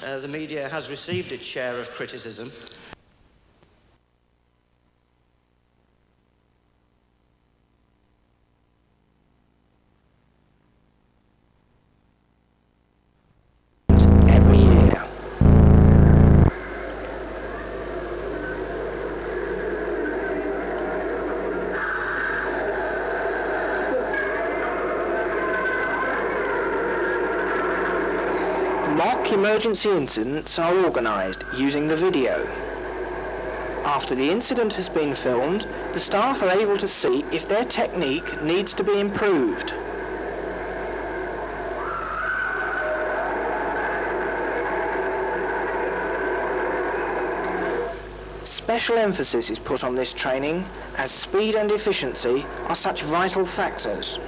the media has received its share of criticism. Every year. Mock emergency incidents are organised using the video. After the incident has been filmed, the staff are able to see if their technique needs to be improved. Special emphasis is put on this training as speed and efficiency are such vital factors.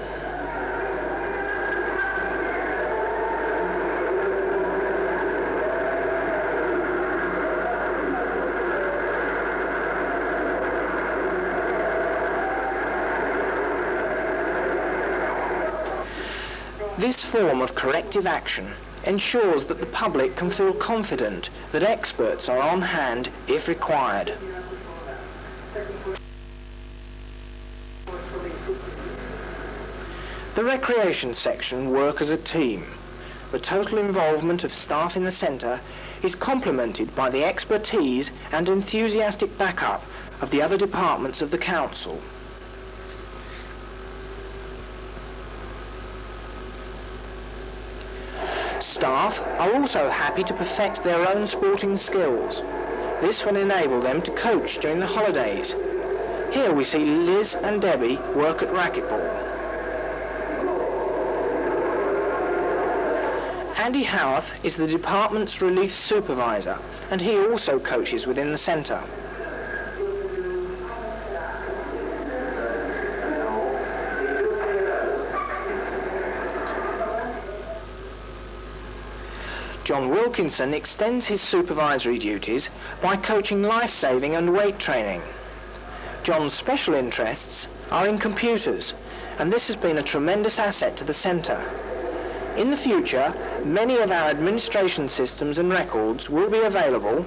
This form of corrective action ensures that the public can feel confident that experts are on hand if required. The recreation section work as a team. The total involvement of staff in the centre is complemented by the expertise and enthusiastic backup of the other departments of the council. Staff are also happy to perfect their own sporting skills. This will enable them to coach during the holidays. Here we see Liz and Debbie work at racquetball. Andy Howarth is the department's relief supervisor, and he also coaches within the centre. John Wilkinson extends his supervisory duties by coaching life-saving and weight training. John's special interests are in computers, and this has been a tremendous asset to the centre. In the future, many of our administration systems and records will be available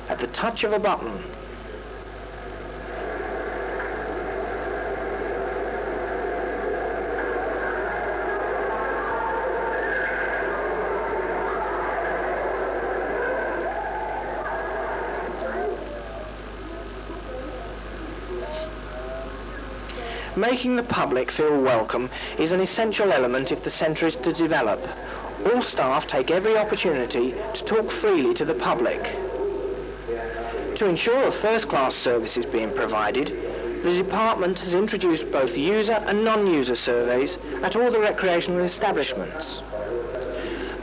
at the touch of a button. Making the public feel welcome is an essential element if the centre is to develop. All staff take every opportunity to talk freely to the public. To ensure a first-class service is being provided, the department has introduced both user and non-user surveys at all the recreational establishments.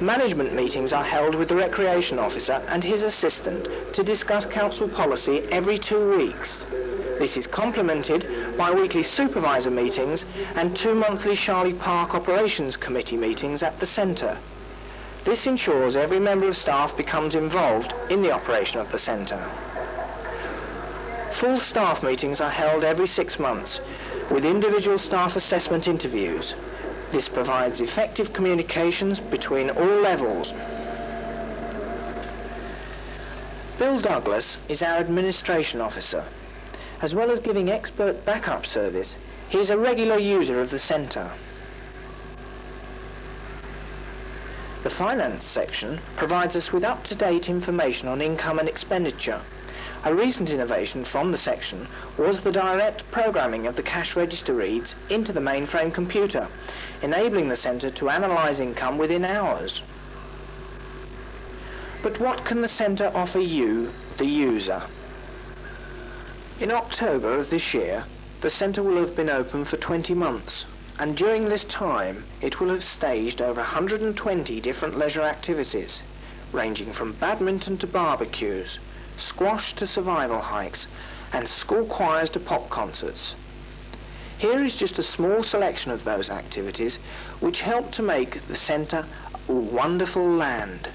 Management meetings are held with the recreation officer and his assistant to discuss council policy every 2 weeks. This is complemented by weekly supervisor meetings and 2 monthly Sharley Park Operations Committee meetings at the centre. This ensures every member of staff becomes involved in the operation of the centre. Full staff meetings are held every 6 months with individual staff assessment interviews. This provides effective communications between all levels. Bill Douglas is our administration officer. As well as giving expert backup service, he is a regular user of the centre. The finance section provides us with up-to-date information on income and expenditure. A recent innovation from the section was the direct programming of the cash register reads into the mainframe computer, enabling the centre to analyse income within hours. But what can the centre offer you, the user? In October of this year, the centre will have been open for 20 months, and during this time it will have staged over 120 different leisure activities, ranging from badminton to barbecues, squash to survival hikes, and school choirs to pop concerts. Here is just a small selection of those activities which help to make the centre a wonderful land.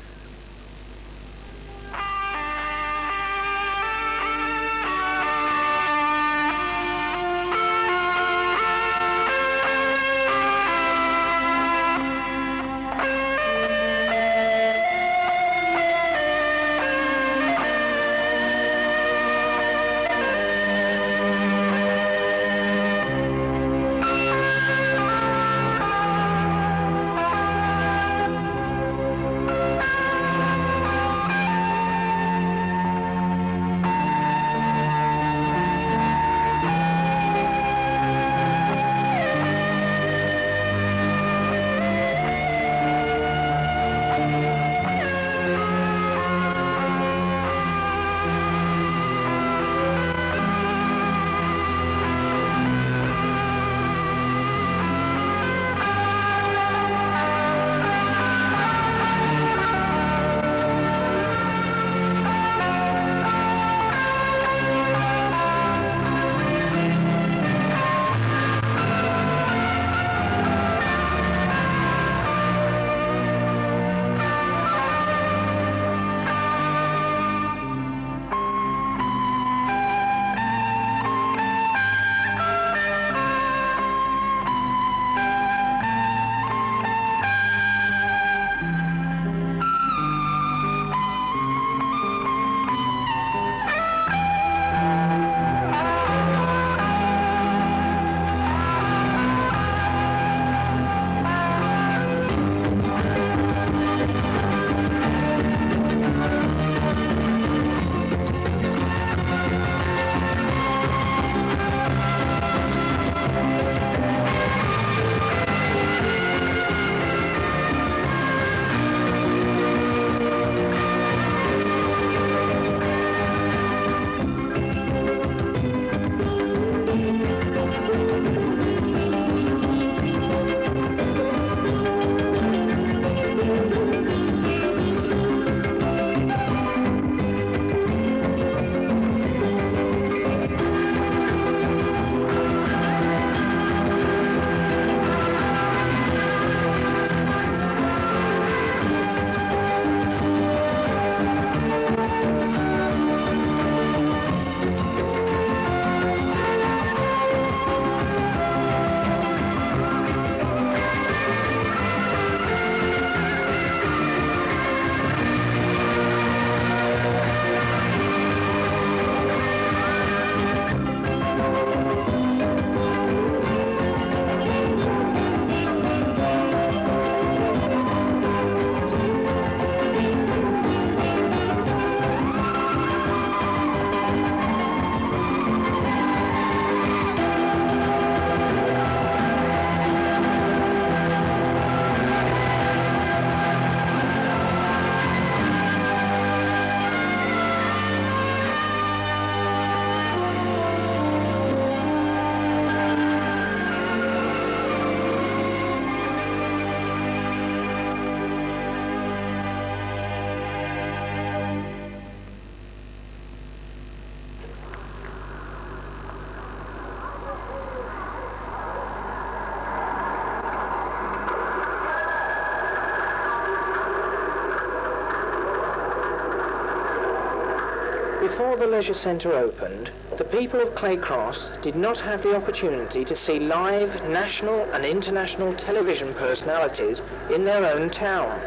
Before the leisure centre opened, the people of Claycross did not have the opportunity to see live national and international television personalities in their own town.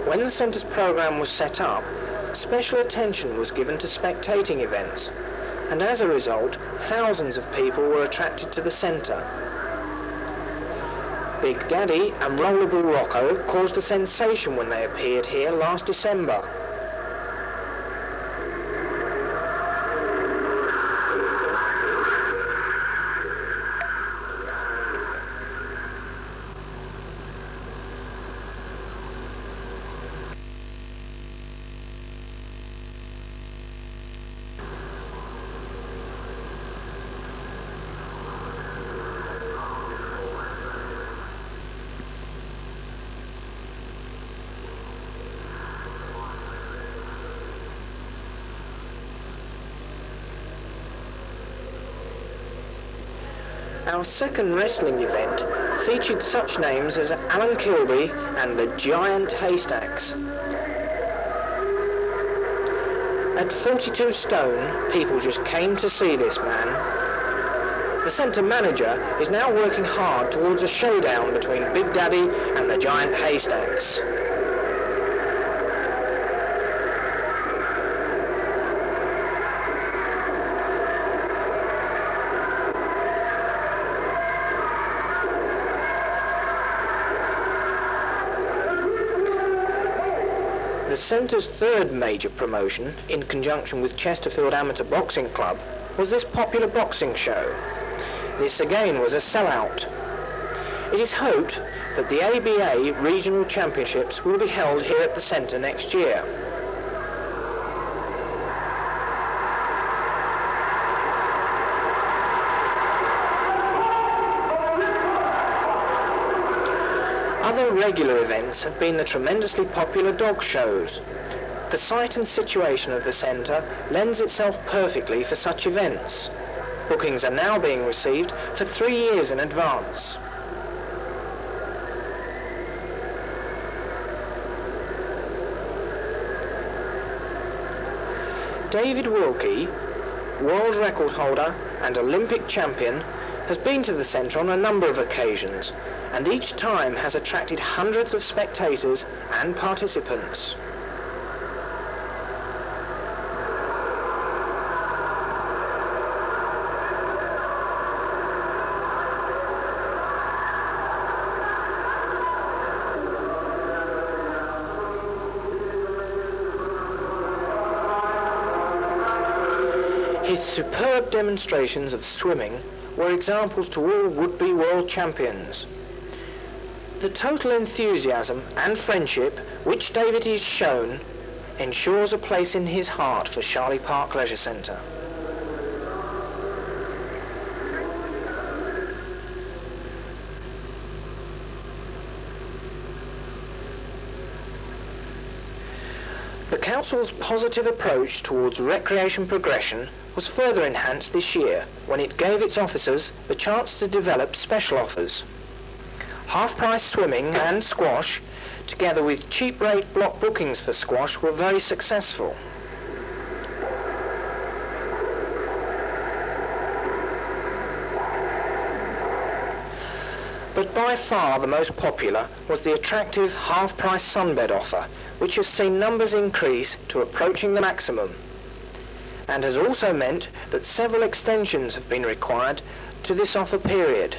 When the centre's programme was set up, special attention was given to spectating events, and as a result, thousands of people were attracted to the centre. Big Daddy and Rollerball Rocco caused a sensation when they appeared here last December. Our second wrestling event featured such names as Alan Kilby and the Giant Haystacks. At 42 stone, people just came to see this man. The centre manager is now working hard towards a showdown between Big Daddy and the Giant Haystacks. The centre's third major promotion, in conjunction with Chesterfield Amateur Boxing Club, was this popular boxing show. This again was a sellout. It is hoped that the ABA Regional Championships will be held here at the centre next year. Other regular events have been the tremendously popular dog shows. The site and situation of the centre lends itself perfectly for such events. Bookings are now being received for 3 years in advance. David Wilkie, world record holder and Olympic champion, has been to the centre on a number of occasions, and each time has attracted hundreds of spectators and participants. His superb demonstrations of swimming were examples to all would-be world champions. The total enthusiasm and friendship which David has shown ensures a place in his heart for Sharley Park Leisure Centre. The Council's positive approach towards recreation progression was further enhanced this year when it gave its officers the chance to develop special offers. Half-price swimming and squash, together with cheap-rate block bookings for squash, were very successful. But by far the most popular was the attractive half-price sunbed offer, which has seen numbers increase to approaching the maximum, and has also meant that several extensions have been required to this offer period.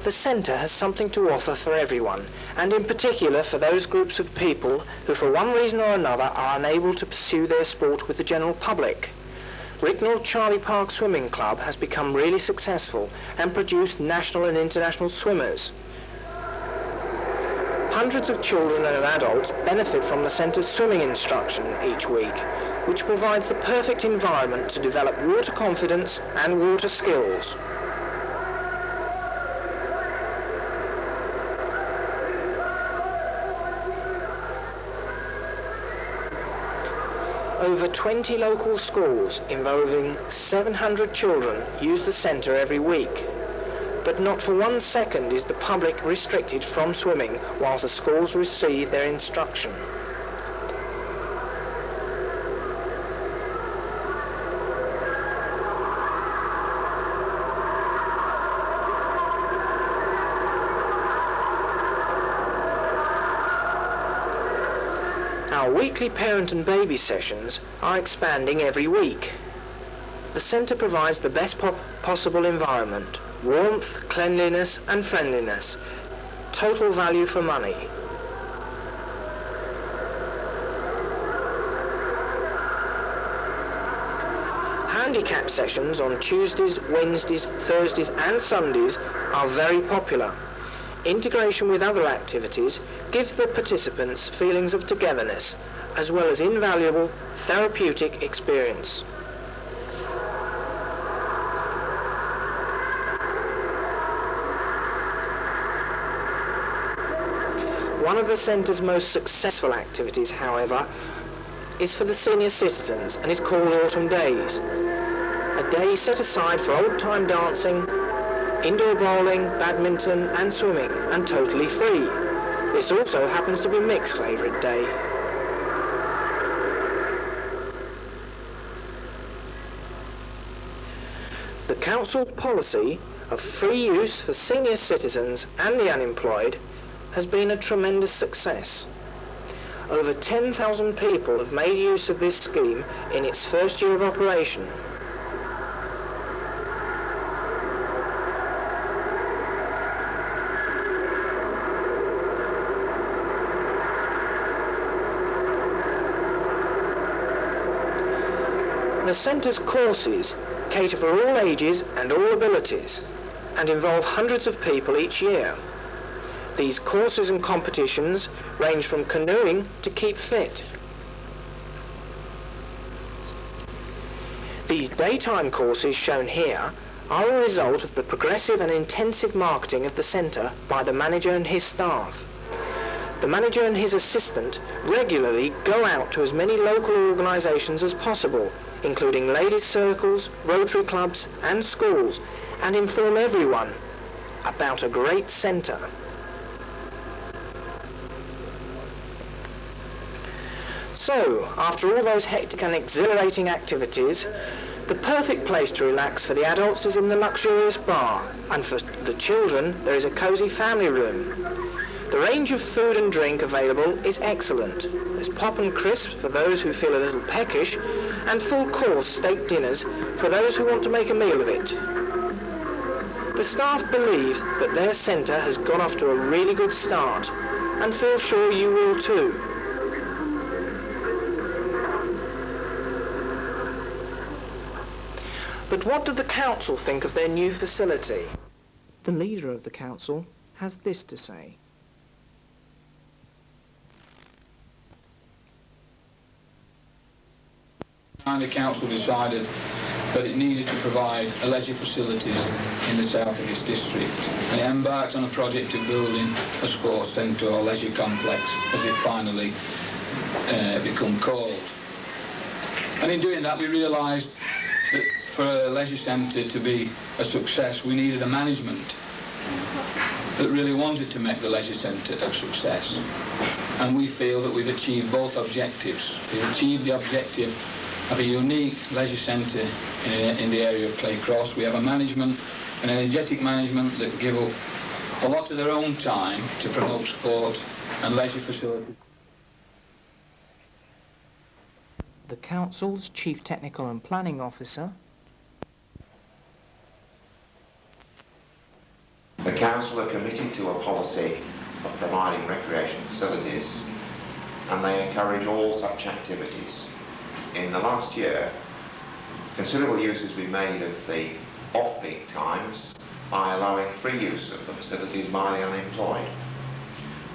The centre has something to offer for everyone, and in particular for those groups of people who for one reason or another are unable to pursue their sport with the general public. Ricknell Charlie Park Swimming Club has become really successful and produced national and international swimmers. Hundreds of children and adults benefit from the centre's swimming instruction each week, which provides the perfect environment to develop water confidence and water skills. Over 20 local schools involving 700 children use the centre every week. but not for 1 second is the public restricted from swimming whilst the schools receive their instruction. Our weekly parent and baby sessions are expanding every week. The centre provides the best possible environment, warmth, cleanliness and friendliness, total value for money. Handicap sessions on Tuesdays, Wednesdays, Thursdays and Sundays are very popular. Integration with other activities gives the participants feelings of togetherness, as well as invaluable therapeutic experience. One of the centre's most successful activities, however, is for the senior citizens and is called Autumn Days. A day set aside for old-time dancing, indoor bowling, badminton and swimming, and totally free. This also happens to be Mick's favourite day. The council's policy of free use for senior citizens and the unemployed has been a tremendous success. Over 10,000 people have made use of this scheme in its first year of operation. The centre's courses cater for all ages and all abilities and involve hundreds of people each year. These courses and competitions range from canoeing to keep fit. These daytime courses shown here are a result of the progressive and intensive marketing of the centre by the manager and his staff. The manager and his assistant regularly go out to as many local organisations as possible, including ladies' circles, Rotary clubs and schools, and inform everyone about a great centre. So, after all those hectic and exhilarating activities, the perfect place to relax for the adults is in the luxurious bar, and for the children there is a cosy family room. The range of food and drink available is excellent. There's pop and crisps for those who feel a little peckish, and full-course steak dinners for those who want to make a meal of it. The staff believe that their centre has got off to a really good start, and feel sure you will too. But what do the council think of their new facility? The leader of the council has this to say. The council decided that it needed to provide a leisure facilities in the south of its district, and it embarked on a project of building a sports centre or leisure complex, as it finally become called. And in doing that we realised that for a leisure centre to be a success we needed a management that really wanted to make the leisure centre a success. And we feel that we've achieved both objectives. We've achieved the objective of a unique leisure centre in the area of Clay Cross. We have a management, an energetic management that give up a lot of their own time to promote sport and leisure facilities. The council's Chief Technical and Planning Officer. The council are committed to a policy of providing recreation facilities, and they encourage all such activities. In the last year, considerable use has been made of the off-peak times by allowing free use of the facilities by the unemployed.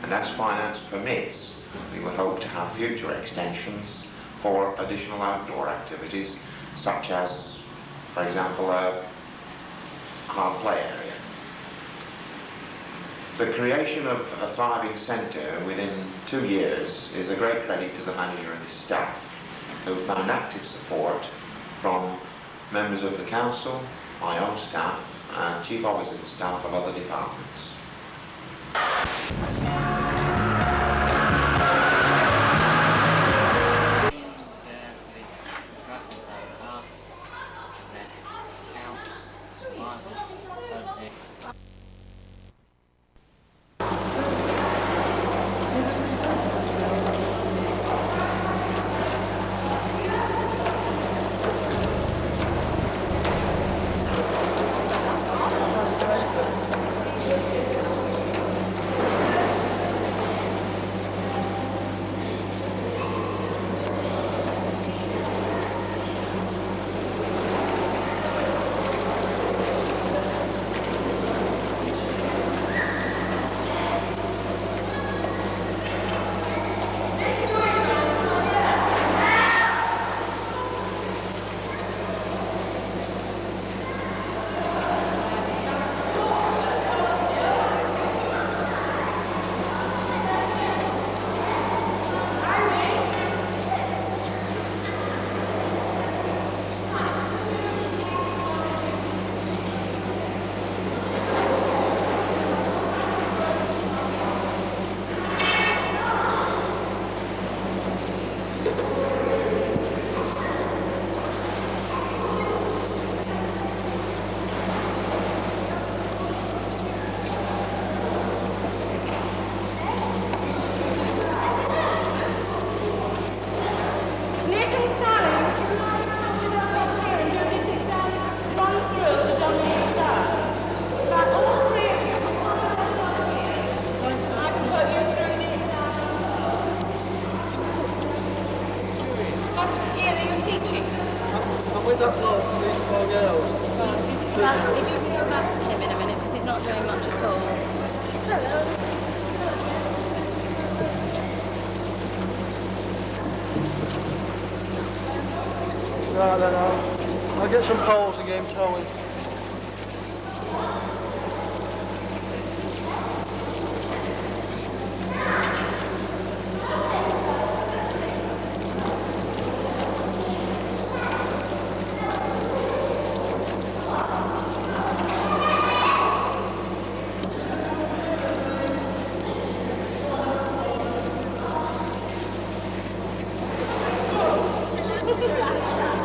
And as finance permits, we would hope to have future extensions for additional outdoor activities, such as, for example, a hard play area. The creation of a thriving centre within 2 years is a great credit to the manager and his staff, who found active support from members of the council, my own staff and chief officers and staff of other departments. If you can go back to him in a minute, because he's not doing much at all. Hello. Right then, I'll get some poles and get him towing.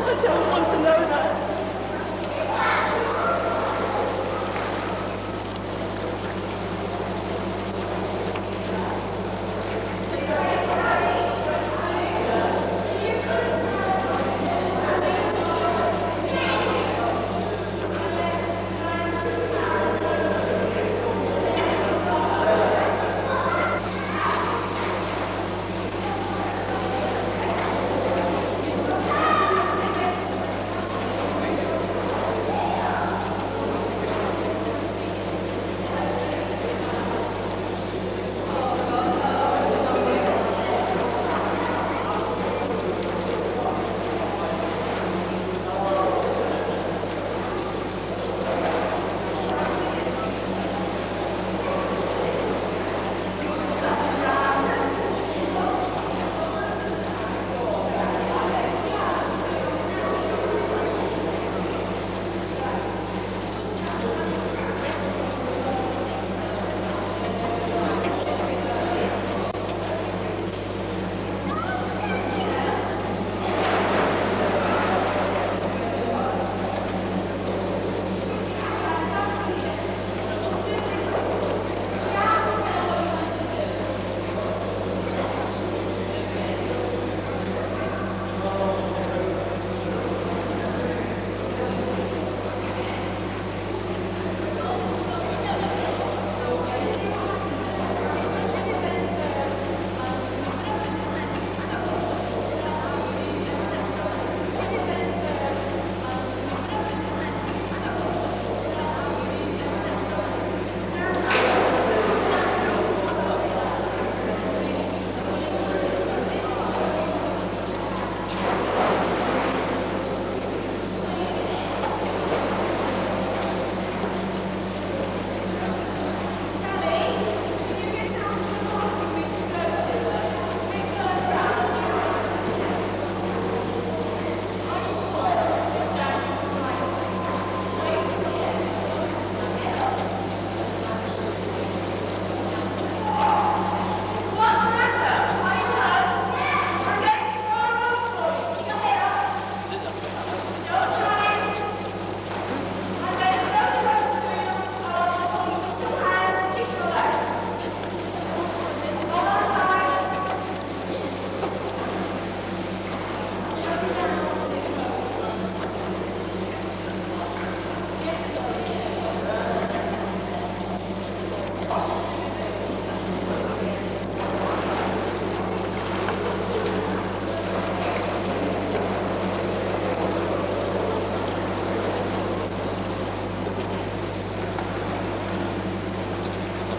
I don't want to know that.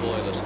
the boilers.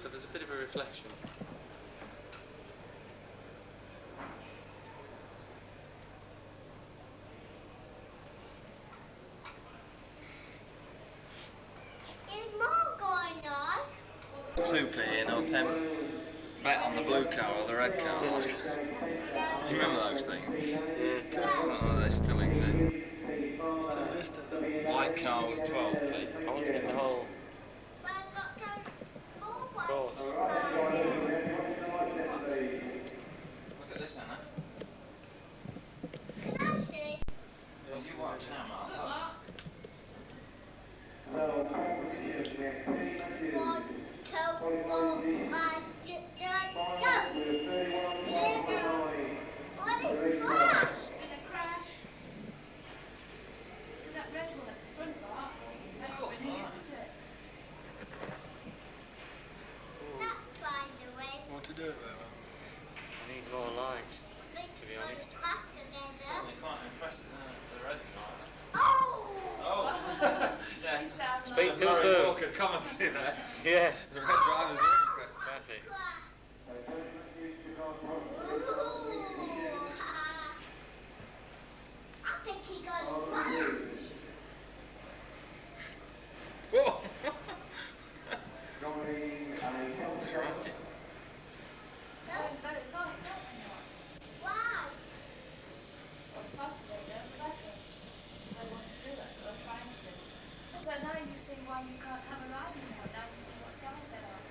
But there's a bit of a reflection. Is more going on? 2p in or 10 bet on the blue car or the red car. You remember those things? Yeah. Oh, they still exist. White car was 12p. I want to get the whole course. Look at this, Anna. Can I see? Well, you watch now, Mark. One, two, four, five, 6, 7, go! What is that? In a crash. That red one at the front part. That's winning, isn't it? That's fine, the way. Want to do it, Bella? I need more lights, to be honest. Class together. Certainly quite impressive, the red driver. Oh! Oh! Yes. Speak too soon. Walker commentary there. Yes. The red driver's very impressive, aren't he? I think he got a flash. Whoa! Very fast, don't you? Why? Faster they go, the better. They want to do it, or trying to do it. So now you see why you can't have a riding mode. Now you see what size they are.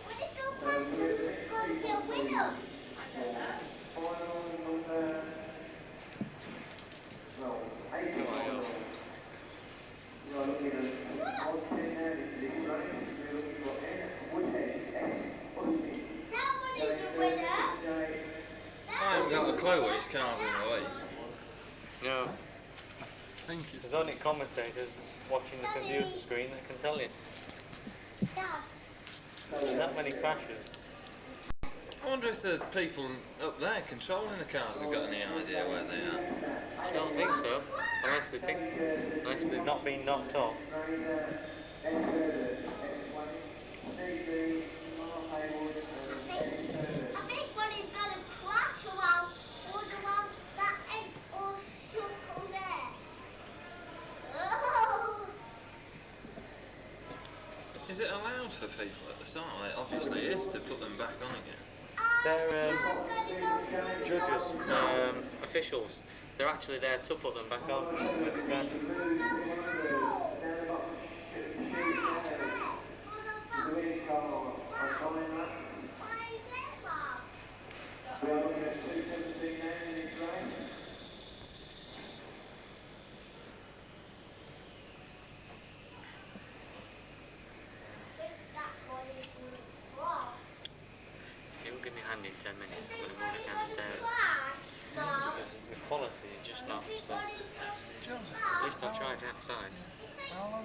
When it go faster, it's going to be a winner. I don't know. That one is the winner. I haven't got a clue which car's in the lead. No, Thank you. there's only commentators watching the computer screen that can tell you. Yeah. There's that many crashes. I wonder if the people up there controlling the cars have got any idea where they are. I don't think so, unless they've not been knocked off. I think when he's going to crash around all the ones that ain't all circle there. Oh! Is it allowed for people at the start? It obviously is, to put them back on again. They're judges, officials. They're actually there to put them back on. If you'll give me a hand in 10 minutes, I'm going to move it downstairs. Because the quality is just not so. At least I'll try it outside.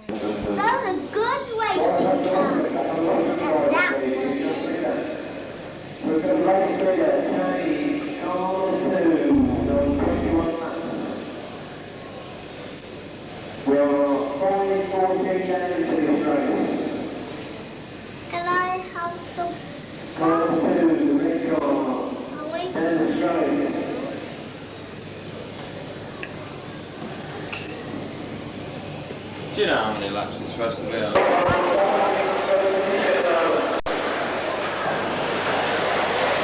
That's a good racing car. And that one is. We've got race leader, Tony, on 2, on 21 laps. We're 14 down into this race. Can I have some? Car 2, red car, Are we? and straight. Do you know how many laps it's supposed to be on?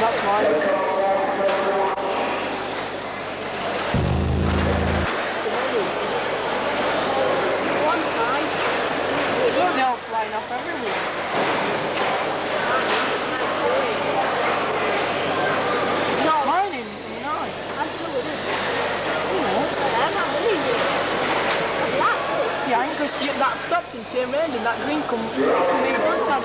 That's mine. They're all flying off everywhere. Not mining, no. Yeah, because that stopped and turned round and that green come in front of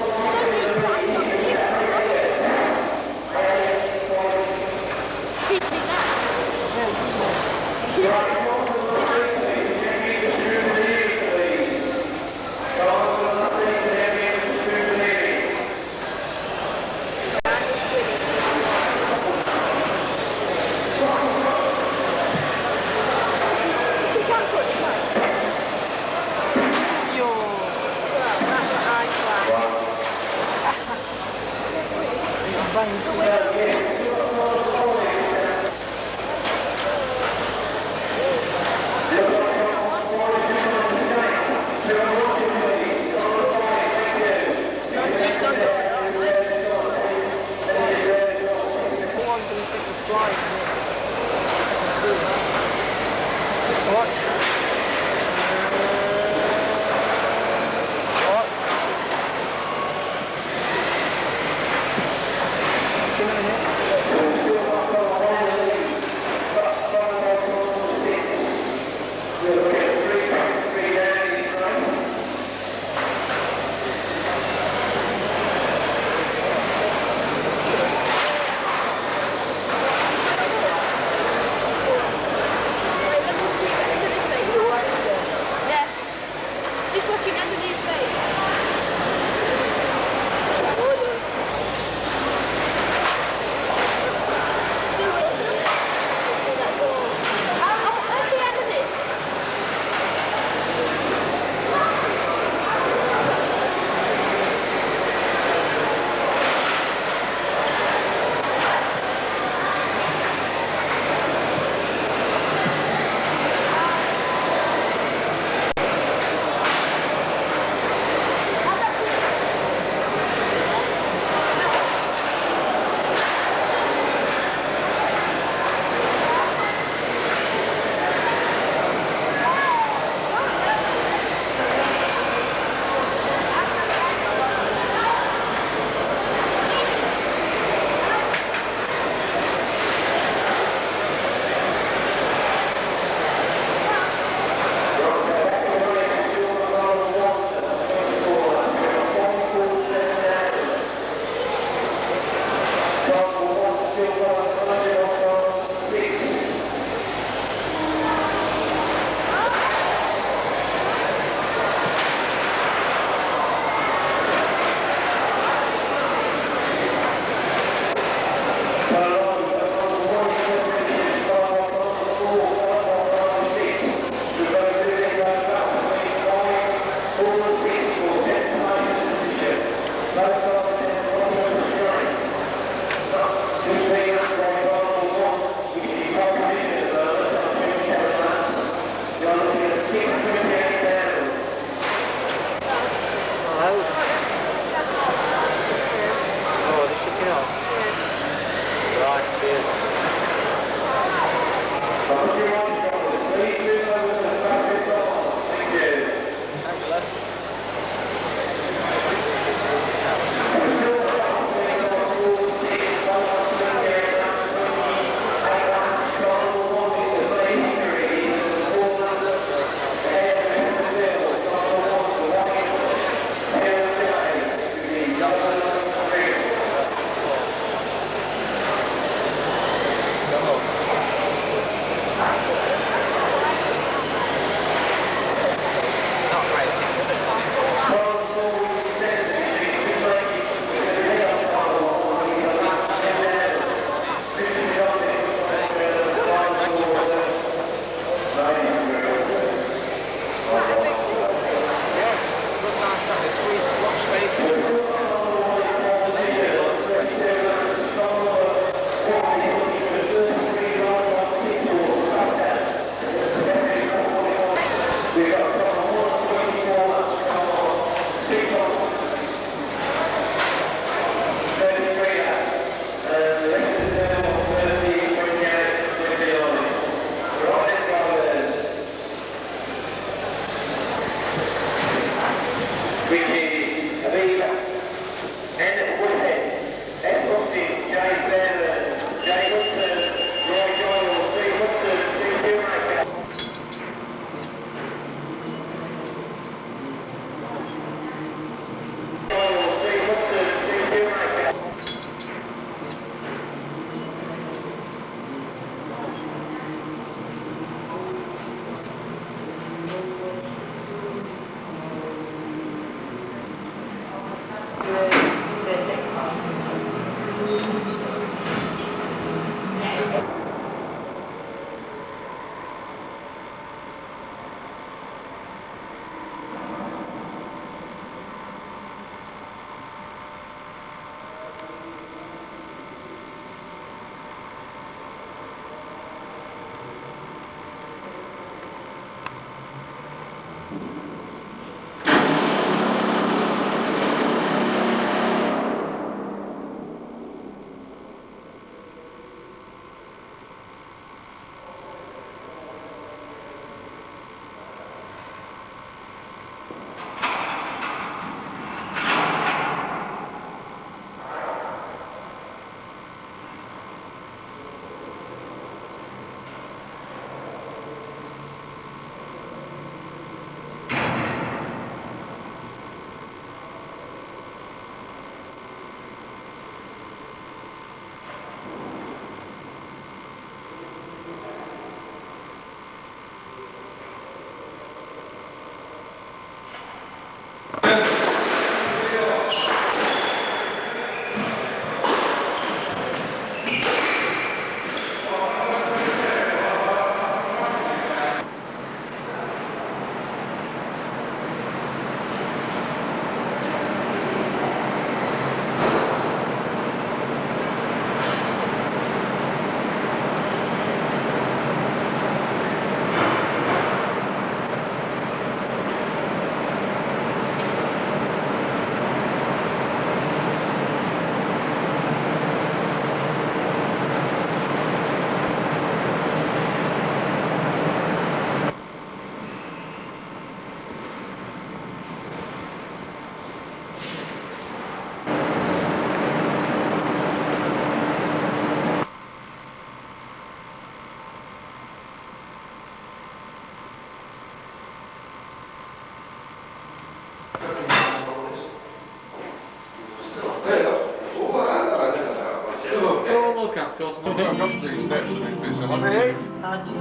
I've got 3 steps and if there's someone here.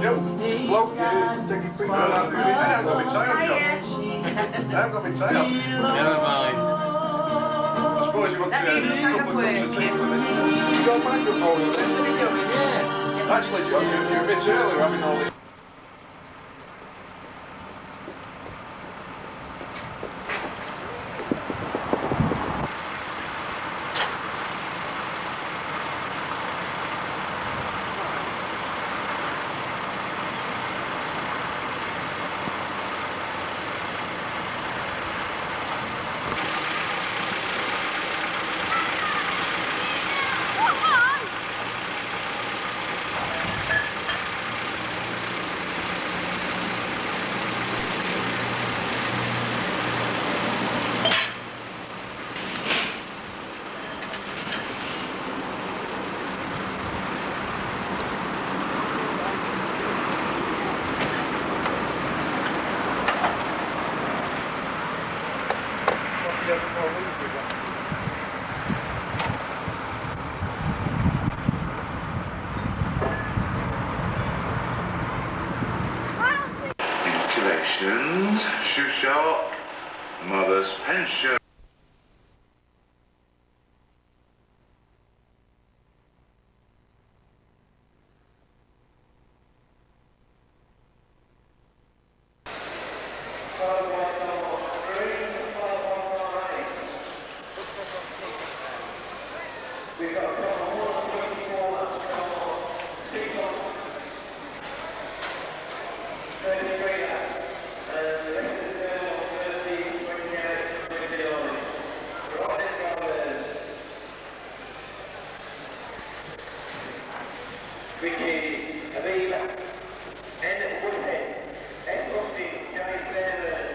Yo, bloke, take a quick look. I haven't got my tie on. I haven't got my tie on. Never mind. I suppose you want to a couple of cups of tea for this. You got a microphone in there? Yeah. Actually, John, you're a bit early having all this. Collections, shoe shop, mother's pension. Vicky, Aviva, N. Woodhead, S. Austin, James Bearman,